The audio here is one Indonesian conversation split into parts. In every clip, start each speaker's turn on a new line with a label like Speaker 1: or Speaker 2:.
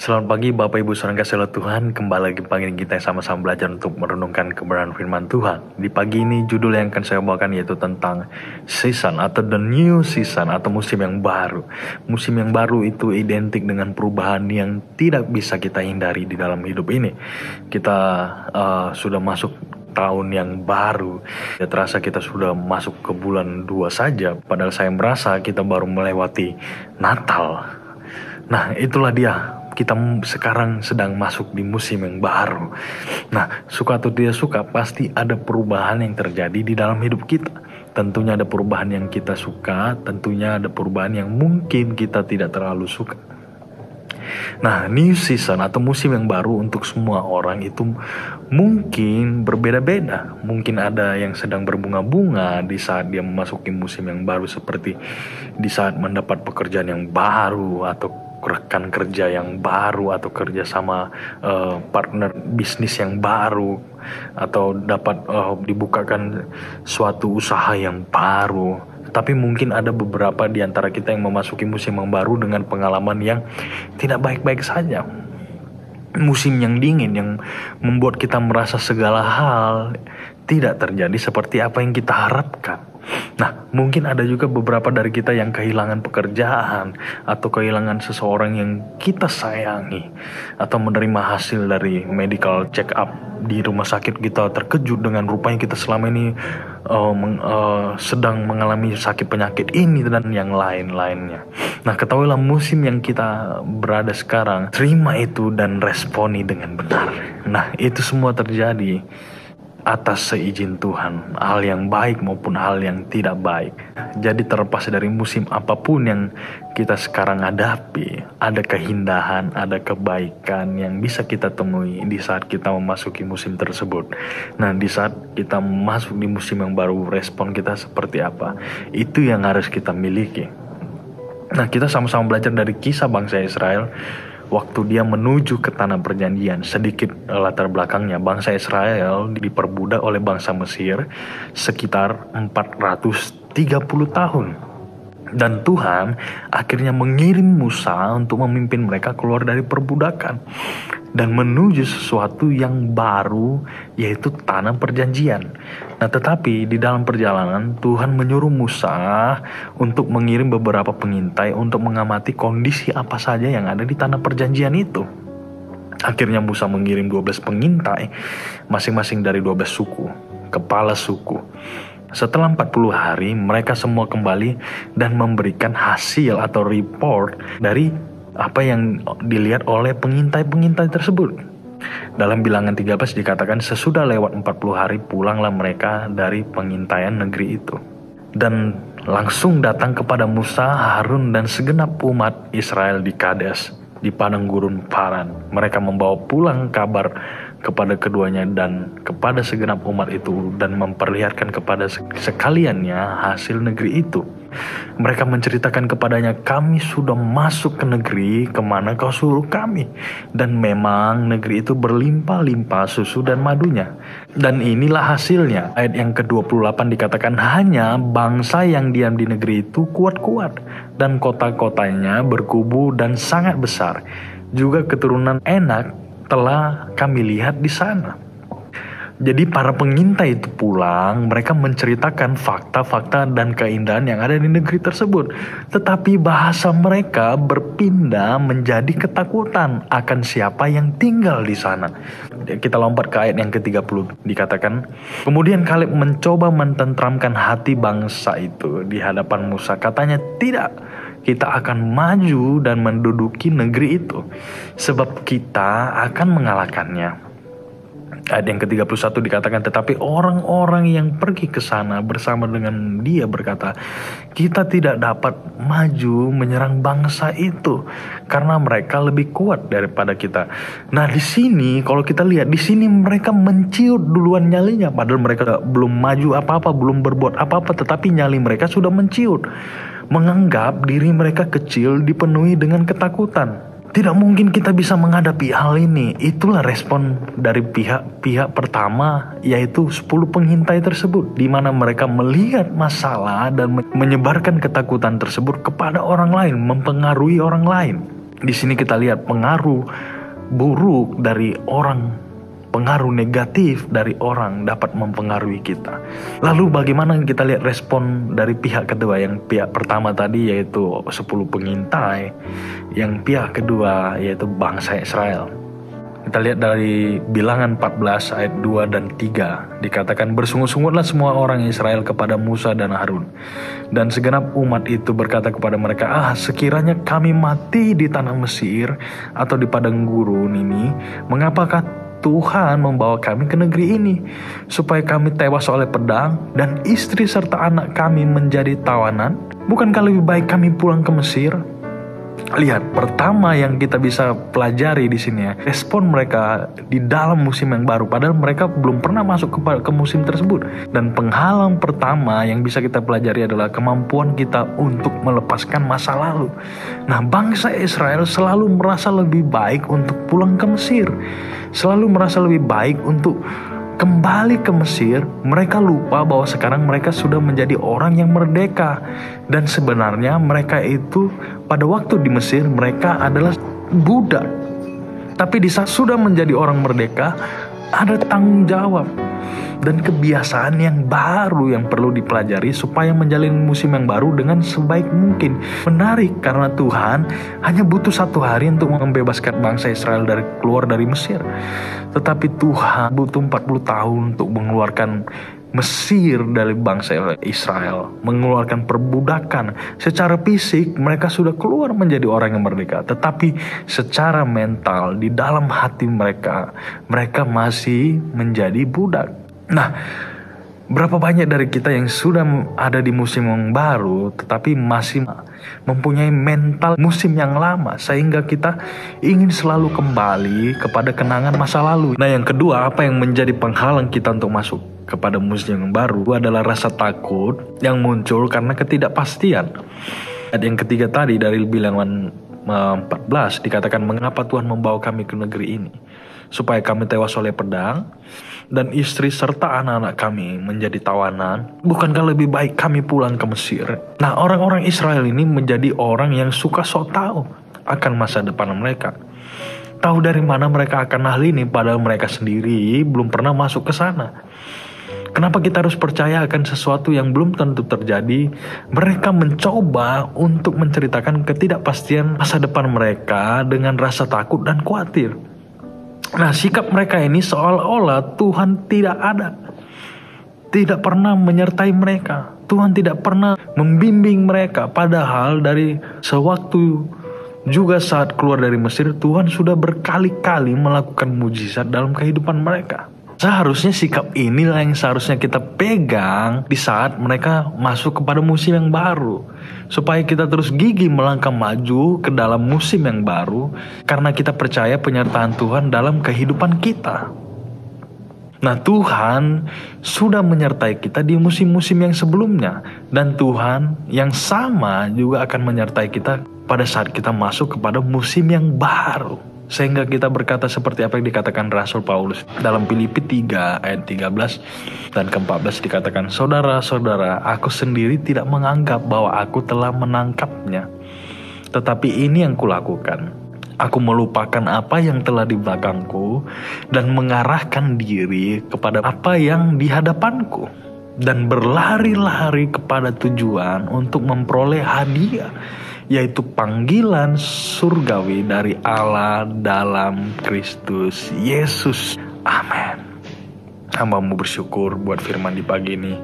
Speaker 1: Selamat pagi Bapak Ibu Saudara kasih oleh Tuhan. Kembali lagi pagi kita sama-sama belajar untuk merenungkan kebenaran firman Tuhan. Di pagi ini judul yang akan saya bawakan yaitu tentang season atau the new season atau musim yang baru. Musim yang baru itu identik dengan perubahan yang tidak bisa kita hindari di dalam hidup ini. Kita sudah masuk tahun yang baru. Ya, terasa kita sudah masuk ke bulan 2 saja. Padahal saya merasa kita baru melewati Natal. Nah, itulah dia. Kita sekarang sedang masuk di musim yang baru. Nah, suka atau tidak suka, pasti ada perubahan yang terjadi di dalam hidup kita. Tentunya ada perubahan yang kita suka, tentunya ada perubahan yang mungkin kita tidak terlalu suka. Nah, new season atau musim yang baru untuk semua orang itu mungkin berbeda-beda. Mungkin ada yang sedang berbunga-bunga di saat dia memasuki musim yang baru, seperti di saat mendapat pekerjaan yang baru, atau rekan kerja yang baru, atau kerja sama partner bisnis yang baru, atau dapat dibukakan suatu usaha yang baru. Tapi mungkin ada beberapa di antara kita yang memasuki musim yang baru dengan pengalaman yang tidak baik-baik saja. Musim yang dingin yang membuat kita merasa segala hal tidak terjadi seperti apa yang kita harapkan. Nah, mungkin ada juga beberapa dari kita yang kehilangan pekerjaan atau kehilangan seseorang yang kita sayangi, atau menerima hasil dari medical check up di rumah sakit. Kita terkejut dengan rupanya kita selama ini sedang mengalami sakit penyakit ini dan yang lain-lainnya. Nah, ketahuilah musim yang kita berada sekarang, terima itu dan responi dengan benar. Nah, itu semua terjadi atas seizin Tuhan, hal yang baik maupun hal yang tidak baik. Jadi terlepas dari musim apapun yang kita sekarang hadapi, ada keindahan, ada kebaikan yang bisa kita temui di saat kita memasuki musim tersebut. Nah, di saat kita masuk di musim yang baru, respon kita seperti apa? Itu yang harus kita miliki. Nah, kita sama-sama belajar dari kisah bangsa Israel waktu dia menuju ke tanah perjanjian. Sedikit latar belakangnya, bangsa Israel diperbudak oleh bangsa Mesir sekitar 430 tahun. Dan Tuhan akhirnya mengirim Musa untuk memimpin mereka keluar dari perbudakan dan menuju sesuatu yang baru, yaitu tanah perjanjian. Nah, tetapi di dalam perjalanan Tuhan menyuruh Musa untuk mengirim beberapa pengintai untuk mengamati kondisi apa saja yang ada di tanah perjanjian itu. Akhirnya Musa mengirim 12 pengintai, masing-masing dari 12 suku, kepala suku. Setelah 40 hari, mereka semua kembali dan memberikan hasil atau report dari apa yang dilihat oleh pengintai-pengintai tersebut. Dalam bilangan 13 dikatakan, sesudah lewat 40 hari pulanglah mereka dari pengintaian negeri itu. Dan langsung datang kepada Musa, Harun dan segenap umat Israel di Kades, di padang gurun Paran. Mereka membawa pulang kabar kepada keduanya dan kepada segenap umat itu, dan memperlihatkan kepada sekaliannya hasil negeri itu. Mereka menceritakan kepadanya, kami sudah masuk ke negeri kemana kau suruh kami, dan memang negeri itu berlimpah-limpah susu dan madunya. Dan inilah hasilnya. Ayat yang ke-28 dikatakan, hanya bangsa yang diam di negeri itu kuat-kuat, dan kota-kotanya berkubu dan sangat besar. Juga keturunan Enak telah kami lihat di sana. Jadi para pengintai itu pulang, mereka menceritakan fakta-fakta dan keindahan yang ada di negeri tersebut. Tetapi bahasa mereka berpindah menjadi ketakutan akan siapa yang tinggal di sana. Kita lompat ke ayat yang ke-30, dikatakan, kemudian Kaleb mencoba mententramkan hati bangsa itu di hadapan Musa. Katanya, tidak, kita akan maju dan menduduki negeri itu, sebab kita akan mengalahkannya. Ayat yang ke-31 dikatakan, tetapi orang-orang yang pergi ke sana bersama dengan dia berkata, kita tidak dapat maju menyerang bangsa itu karena mereka lebih kuat daripada kita. Nah, di sini kalau kita lihat, di sini mereka menciut duluan nyalinya, padahal mereka belum maju apa-apa, belum berbuat apa-apa, tetapi nyali mereka sudah menciut. Menganggap diri mereka kecil, dipenuhi dengan ketakutan. Tidak mungkin kita bisa menghadapi hal ini. Itulah respon dari pihak pertama, yaitu 10 pengintai tersebut, di mana mereka melihat masalah dan menyebarkan ketakutan tersebut kepada orang lain, mempengaruhi orang lain. Di sini kita lihat pengaruh buruk dari orang, pengaruh negatif dari orang dapat mempengaruhi kita. Lalu bagaimana kita lihat respon dari pihak kedua? Yang pihak pertama tadi yaitu 10 pengintai, yang pihak kedua yaitu bangsa Israel. Kita lihat dari Bilangan 14 ayat 2 dan 3 dikatakan, bersungut-sungutlah semua orang Israel kepada Musa dan Harun, dan segenap umat itu berkata kepada mereka, sekiranya kami mati di tanah Mesir atau di padang gurun ini, mengapakah Tuhan membawa kami ke negeri ini, supaya kami tewas oleh pedang dan istri serta anak kami menjadi tawanan? Bukankah lebih baik kami pulang ke Mesir? Lihat, pertama yang kita bisa pelajari di sini ya, respon mereka di dalam musim yang baru, padahal mereka belum pernah masuk ke musim tersebut. Dan penghalang pertama yang bisa kita pelajari adalah kemampuan kita untuk melepaskan masa lalu. Nah, bangsa Israel selalu merasa lebih baik untuk pulang ke Mesir, selalu merasa lebih baik untuk kembali ke Mesir. Mereka lupa bahwa sekarang mereka sudah menjadi orang yang merdeka. Dan sebenarnya mereka itu pada waktu di Mesir mereka adalah budak. Tapi di saat sudah menjadi orang merdeka, ada tanggung jawab dan kebiasaan yang baru yang perlu dipelajari supaya menjalani musim yang baru dengan sebaik mungkin. Menarik karena Tuhan hanya butuh 1 hari untuk membebaskan bangsa Israel keluar dari Mesir. Tetapi Tuhan butuh 40 tahun untuk mengeluarkan Mesir dari bangsa Israel, mengeluarkan perbudakan. Secara fisik mereka sudah keluar menjadi orang yang merdeka, tetapi secara mental di dalam hati mereka masih menjadi budak. Nah, berapa banyak dari kita yang sudah ada di musim yang baru tetapi masih mempunyai mental musim yang lama, sehingga kita ingin selalu kembali kepada kenangan masa lalu. Nah, yang kedua, apa yang menjadi penghalang kita untuk masuk kepada musim yang baru adalah rasa takut yang muncul karena ketidakpastian. Ayat yang ketiga tadi dari Bilangan 14 dikatakan, mengapa Tuhan membawa kami ke negeri ini, supaya kami tewas oleh pedang dan istri serta anak-anak kami menjadi tawanan? Bukankah lebih baik kami pulang ke Mesir? Nah, orang-orang Israel ini menjadi orang yang suka sok tahu akan masa depan mereka. Tahu dari mana mereka akan hal ini, padahal mereka sendiri belum pernah masuk ke sana. Kenapa kita harus percaya akan sesuatu yang belum tentu terjadi? Mereka mencoba untuk menceritakan ketidakpastian masa depan mereka dengan rasa takut dan khawatir. Nah, sikap mereka ini seolah-olah Tuhan tidak ada, tidak pernah menyertai mereka. Tuhan tidak pernah membimbing mereka. Padahal dari sewaktu juga saat keluar dari Mesir, Tuhan sudah berkali-kali melakukan mujizat dalam kehidupan mereka. Seharusnya sikap inilah yang seharusnya kita pegang di saat mereka masuk kepada musim yang baru, supaya kita terus gigih melangkah maju ke dalam musim yang baru, karena kita percaya penyertaan Tuhan dalam kehidupan kita. Nah, Tuhan sudah menyertai kita di musim-musim yang sebelumnya, dan Tuhan yang sama juga akan menyertai kita pada saat kita masuk kepada musim yang baru. Sehingga kita berkata seperti apa yang dikatakan Rasul Paulus dalam Filipi 3 ayat 13 dan ke-14 dikatakan, saudara-saudara, aku sendiri tidak menganggap bahwa aku telah menangkapnya, tetapi ini yang kulakukan. Aku melupakan apa yang telah di belakangku dan mengarahkan diri kepada apa yang di hadapanku, dan berlari-lari kepada tujuan untuk memperoleh hadiah, yaitu panggilan surgawi dari Allah dalam Kristus Yesus. Amin. Hamba-Mu bersyukur buat firman di pagi ini,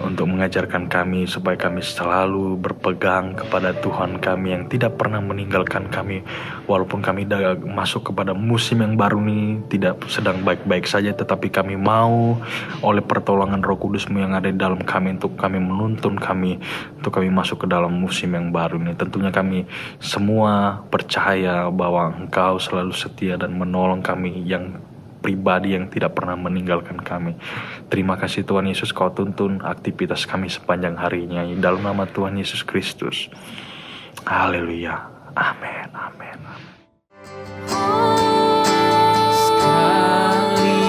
Speaker 1: untuk mengajarkan kami supaya kami selalu berpegang kepada Tuhan kami yang tidak pernah meninggalkan kami. Walaupun kami masuk kepada musim yang baru ini tidak sedang baik-baik saja, tetapi kami mau oleh pertolongan Roh Kudus-Mu yang ada di dalam kami, untuk kami menuntun kami, untuk kami masuk ke dalam musim yang baru ini. Tentunya kami semua percaya bahwa Engkau selalu setia dan menolong kami yang pribadi yang tidak pernah meninggalkan kami. Terima kasih Tuhan Yesus, Kau tuntun aktivitas kami sepanjang harinya. Dalam nama Tuhan Yesus Kristus. Haleluya. Amin. Amin.
Speaker 2: Sekali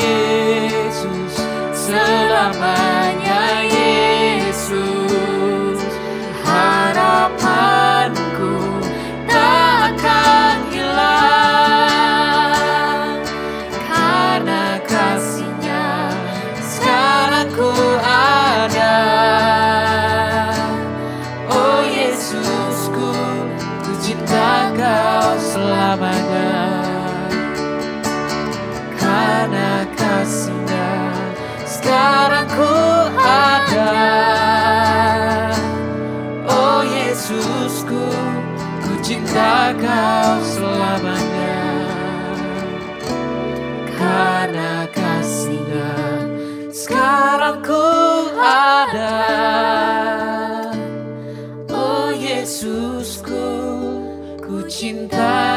Speaker 2: Yesus, selamanya Yesus, harapanku tak kasih-Nya sekarang ku ada. Oh Yesusku, ku cinta Kau selamanya. Karena kasih-Nya sekarang ku ada. Oh Yesusku, ku cinta